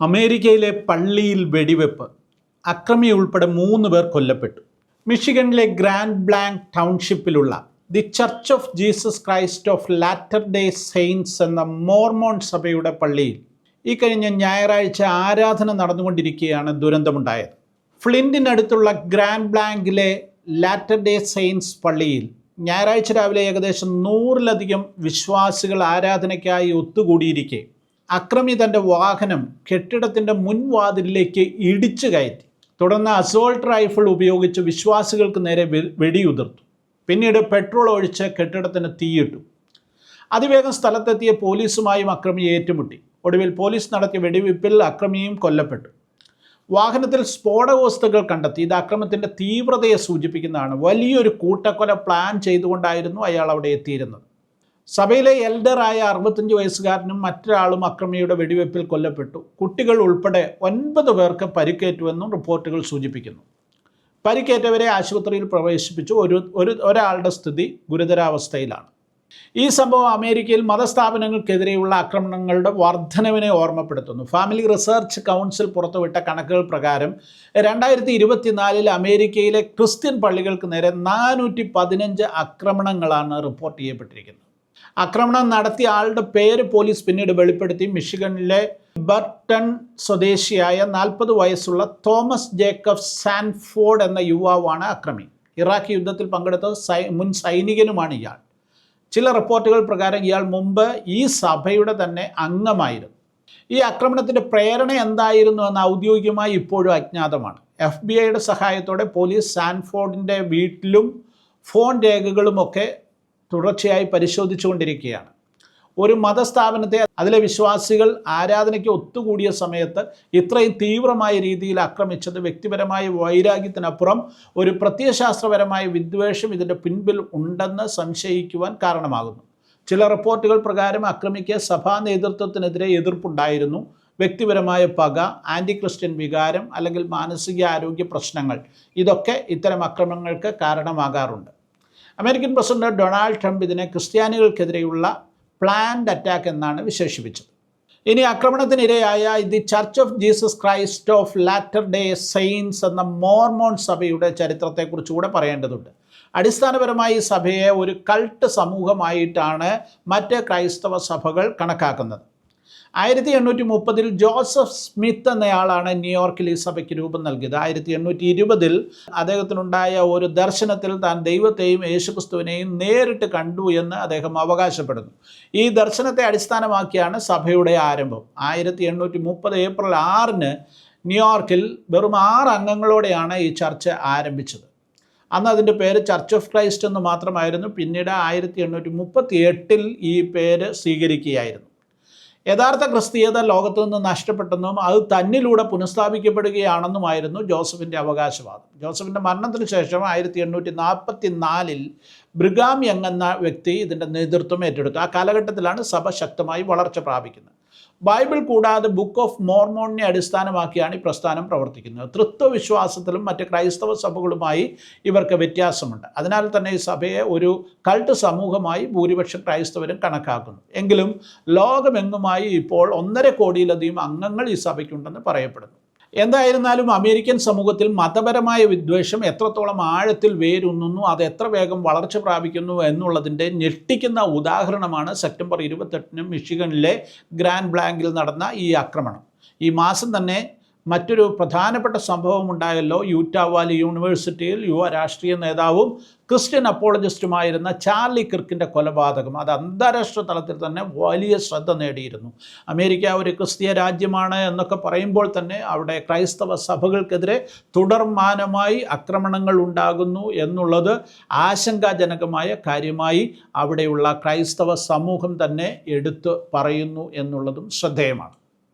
അമേരിക്കയിലെ പള്ളിയിൽ വെടിവെപ്പ്. അക്രമി ഉൾപ്പെടെ 3 പേർ കൊല്ലപ്പെട്ടു. മിഷിഗണിലെ ഗ്രാൻഡ് ബ്ലാങ്ക് ടൗൺഷിപ്പിലുള്ള the Church of Jesus Christ of Latter Day Saints എന്ന മോർമോൺ സഭയുടെ പള്ളിയിൽ ഈ കഴിഞ്ഞ ഞായറാഴ്ച ആരാധന നടന്നുകൊണ്ടിരിക്കുകയാണ് ദുരന്തമുണ്ടായത്. ഫ്ലിൻറ്റിനടുത്തുള്ള ഗ്രാൻഡ് ബ്ലാങ്കിലെ ലാറ്റർ ഡേ സെയിൻറ്റ്സ് പള്ളിയിൽ ഞായറാഴ്ച രാവിലെ ഏകദേശം 100-ലധികം വിശ്വാസികൾ ആരാധനയ്ക്കായി ഒത്തുകൂടിയിരിക്കെ അക്രമി തൻ്റെ വാഹനം കെട്ടിടത്തിൻ്റെ മുൻവാതിലിലേക്ക് ഇടിച്ചു കയറ്റി. തുടർന്ന് അസോൾട്ട് റൈഫിൾ ഉപയോഗിച്ച് വിശ്വാസികൾക്ക് നേരെ വെടിയുതിർത്തു. പിന്നീട് പെട്രോൾ ഒഴിച്ച് കെട്ടിടത്തിന് തീയിട്ടു. അതിവേഗം സ്ഥലത്തെത്തിയ പോലീസുമായും അക്രമി ഏറ്റുമുട്ടി. ഒടുവിൽ പോലീസ് നടത്തിയ വെടിവെപ്പിൽ അക്രമിയും കൊല്ലപ്പെട്ടു. വാഹനത്തിൽ സ്ഫോടക വസ്തുക്കൾ കണ്ടെത്തി. ഇത് അക്രമത്തിൻ്റെ തീവ്രതയെ സൂചിപ്പിക്കുന്നതാണ്. വലിയൊരു കൂട്ടക്കൊല പ്ലാൻ ചെയ്തുകൊണ്ടായിരുന്നു അയാൾ അവിടെ എത്തിയിരുന്നത്. സഭയിലെ എൽഡറായ 65 വയസ്സുകാരനും മറ്റൊരാളും അക്രമിയുടെ വെടിവെപ്പിൽ കൊല്ലപ്പെട്ടു. കുട്ടികൾ ഉൾപ്പെടെ 9 പേർക്ക് പരിക്കേറ്റുവെന്നും റിപ്പോർട്ടുകൾ സൂചിപ്പിക്കുന്നു. പരിക്കേറ്റവരെ ആശുപത്രിയിൽ പ്രവേശിപ്പിച്ചു. ഒരാളുടെ സ്ഥിതി ഗുരുതരാവസ്ഥയിലാണ്. ഈ സംഭവം അമേരിക്കയിൽ മതസ്ഥാപനങ്ങൾക്കെതിരെയുള്ള ആക്രമണങ്ങളുടെ വർധനവിനെ ഓർമ്മപ്പെടുത്തുന്നു. ഫാമിലി റിസർച്ച് കൗൺസിൽ പുറത്തുവിട്ട കണക്കുകൾ പ്രകാരം 2024 അമേരിക്കയിലെ ക്രിസ്ത്യൻ പള്ളികൾക്ക് നേരെ 415 ആക്രമണങ്ങളാണ് റിപ്പോർട്ട് ചെയ്യപ്പെട്ടിരിക്കുന്നത്. ആക്രമണം നടത്തിയ ആളുടെ പേര് പോലീസ് പിന്നീട് വെളിപ്പെടുത്തി. മിഷിഗണിലെ ബർട്ടൺ സ്വദേശിയായ 40 വയസ്സുള്ള തോമസ് ജേക്കബ് സാൻഫോർഡ് എന്ന യുവാവാണ് അക്രമി. ഇറാഖ് യുദ്ധത്തിൽ പങ്കെടുത്ത മുൻ സൈനികനുമാണ് ഇയാൾ. ചില റിപ്പോർട്ടുകൾ പ്രകാരം ഇയാൾ മുമ്പ് ഈ സഭയുടെ തന്നെ അംഗമായിരുന്നു. ഈ ആക്രമണത്തിൻ്റെ പ്രേരണ എന്തായിരുന്നു എന്ന് ഔദ്യോഗികമായി ഇപ്പോഴും അജ്ഞാതമാണ്. FBI സഹായത്തോടെ പോലീസ് സാൻഫോർഡിൻ്റെ വീട്ടിലും ഫോൺ രേഖകളുമൊക്കെ തുടർച്ചയായി പരിശോധിച്ചുകൊണ്ടിരിക്കുകയാണ്. ഒരു മതസ്ഥാപനത്തെ അതിലെ വിശ്വാസികൾ ആരാധനയ്ക്ക് ഒത്തുകൂടിയ സമയത്ത് ഇത്രയും തീവ്രമായ രീതിയിൽ ആക്രമിച്ചത് വ്യക്തിപരമായ വൈരാഗ്യത്തിനപ്പുറം ഒരു പ്രത്യയശാസ്ത്രപരമായ വിദ്വേഷം ഇതിൻ്റെ പിൻപിൽ ഉണ്ടെന്ന് സംശയിക്കുവാൻ കാരണമാകുന്നു. ചില റിപ്പോർട്ടുകൾ പ്രകാരം അക്രമിക്ക് സഭാ നേതൃത്വത്തിനെതിരെ എതിർപ്പുണ്ടായിരുന്നു. വ്യക്തിപരമായ പക, ആൻറ്റി ക്രിസ്ത്യൻ വികാരം അല്ലെങ്കിൽ മാനസികാരോഗ്യ പ്രശ്നങ്ങൾ ഇതൊക്കെ ഇത്തരം ആക്രമണങ്ങൾക്ക് കാരണമാകാറുണ്ട്. അമേരിക്കൻ പ്രസിഡന്റ് ഡൊണാൾഡ് ട്രംപ് ഇതിനെ ക്രിസ്ത്യാനികൾക്കെതിരെയുള്ള പ്ലാൻഡ് അറ്റാക്ക് എന്നാണ് വിശേഷിപ്പിച്ചത്. ഇനി ആക്രമണത്തിനിരയായ the Church of Jesus Christ of Latter Day Saints എന്ന മോർമോൺ സഭയുടെ ചരിത്രത്തെക്കുറിച്ചുകൂടെ പറയേണ്ടതുണ്ട്. അടിസ്ഥാനപരമായി ഈ സഭയെ ഒരു കൾട്ട് സമൂഹമായിട്ടാണ് മറ്റ് ക്രൈസ്തവ സഭകൾ കണക്കാക്കുന്നത്. 1830 ജോസഫ് സ്മിത്ത് എന്നയാളാണ് ന്യൂയോർക്കിൽ ഈ സഭയ്ക്ക് രൂപം നൽകിയത്. 1820 അദ്ദേഹത്തിനുണ്ടായ ഒരു ദർശനത്തിൽ താൻ ദൈവത്തെയും യേശുക്രിസ്തുവിനെയും നേരിട്ട് കണ്ടു എന്ന് അദ്ദേഹം അവകാശപ്പെടുന്നു. ഈ ദർശനത്തെ അടിസ്ഥാനമാക്കിയാണ് സഭയുടെ ആരംഭം. 1830 ഏപ്രിൽ 6 ന്യൂയോർക്കിൽ വെറും 6 അംഗങ്ങളോടെയാണ് ഈ ചർച്ച് ആരംഭിച്ചത്. അന്ന് അതിൻ്റെ പേര് ചർച്ച് ഓഫ് ക്രൈസ്റ്റ് എന്ന് മാത്രമായിരുന്നു. പിന്നീട് 1838 ഈ പേര് സ്വീകരിക്കുകയായിരുന്നു. യഥാർത്ഥ ക്രിസ്തീയത ലോകത്തു നിന്ന് നഷ്ടപ്പെട്ടെന്നും അത് തന്നിലൂടെ പുനഃസ്ഥാപിക്കപ്പെടുകയാണെന്നുമായിരുന്നു ജോസഫിൻ്റെ അവകാശവാദം. ജോസഫിൻ്റെ മരണത്തിന് ശേഷം 1844 ബ്രിഗാം യങ് എന്ന വ്യക്തി ഇതിൻ്റെ നേതൃത്വം ഏറ്റെടുത്തു. ആ കാലഘട്ടത്തിലാണ് സഭ ശക്തമായി വളർച്ച പ്രാപിക്കുന്നത്. ബൈബിൾ കൂടാതെ ബുക്ക് ഓഫ് മോർമോണിനെ അടിസ്ഥാനമാക്കിയാണ് ഈ പ്രസ്ഥാനം പ്രവർത്തിക്കുന്നത്. തൃത്വവിശ്വാസത്തിലും മറ്റ് ക്രൈസ്തവ സഭകളുമായി ഇവർക്ക് വ്യത്യാസമുണ്ട്. അതിനാൽ തന്നെ ഈ സഭയെ ഒരു കൾട്ട് സമൂഹമായി ഭൂരിപക്ഷം ക്രൈസ്തവരും കണക്കാക്കുന്നു. എങ്കിലും ലോകമെങ്ങുമായി ഇപ്പോൾ 1.5 കോടിയിലധികം അംഗങ്ങൾ ഈ സഭയ്ക്കുണ്ടെന്ന് പറയപ്പെടുന്നു. എന്തായിരുന്നാലും അമേരിക്കൻ സമൂഹത്തിൽ മതപരമായ വിദ്വേഷം എത്രത്തോളം ആഴത്തിൽ വേരൂന്നുന്നു, അത് എത്ര വേഗം വളർച്ച പ്രാപിക്കുന്നു എന്നുള്ളതിൻ്റെ ഞെട്ടിക്കുന്ന ഉദാഹരണമാണ് സെപ്റ്റംബർ 28 മിഷിഗണിലെ ഗ്രാൻഡ് ബ്ലാങ്കിൽ നടന്ന ഈ ആക്രമണം. ഈ മാസം തന്നെ മറ്റൊരു പ്രധാനപ്പെട്ട സംഭവം ഉണ്ടായല്ലോ. യൂറ്റാ വാലി യൂണിവേഴ്സിറ്റിയിൽ യുവ രാഷ്ട്രീയ നേതാവും ക്രിസ്ത്യൻ അപ്പോളജിസ്റ്റുമായിരുന്ന ചാർലി കിർക്കിൻ്റെ കൊലപാതകം. അത് അന്താരാഷ്ട്ര തലത്തിൽ തന്നെ വലിയ ശ്രദ്ധ നേടിയിരുന്നു. അമേരിക്ക ഒരു ക്രിസ്തീയ രാജ്യമാണ് എന്നൊക്കെ പറയുമ്പോൾ തന്നെ അവിടെ ക്രൈസ്തവ സഭകൾക്കെതിരെ തുടർമാനമായി ആക്രമണങ്ങൾ ഉണ്ടാകുന്നു എന്നുള്ളത് ആശങ്കാജനകമായ കാര്യമായി അവിടെയുള്ള ക്രൈസ്തവ സമൂഹം തന്നെ എടുത്തു പറയുന്നു എന്നുള്ളതും ശ്രദ്ധേയമാണ്.